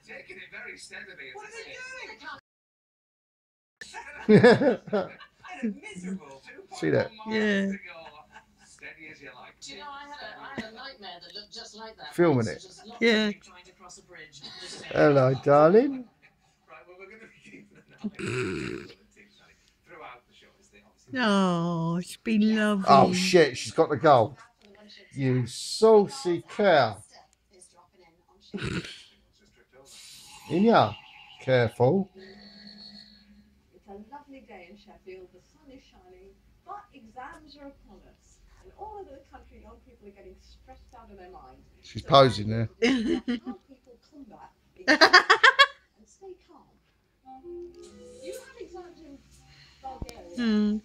Taking it very steadily. What are they doing? See that? Yeah. Steady as you like. Do you know, I had a nightmare that looked just like that. Filming it. Yeah. Trying to cross a bridge. Hello, darling. Right, well, we're going to be keeping an eye throughout the show. Oh, it's been lovely. Oh shit, she's got the goal. You saucy cow. Inya, careful. It's a lovely day in Sheffield. The sun is shining, but exams are upon us. And all over the country, young people are getting stressed out of their minds. She's posing there. How people combat and stay calm. You had exams in Bulgaria.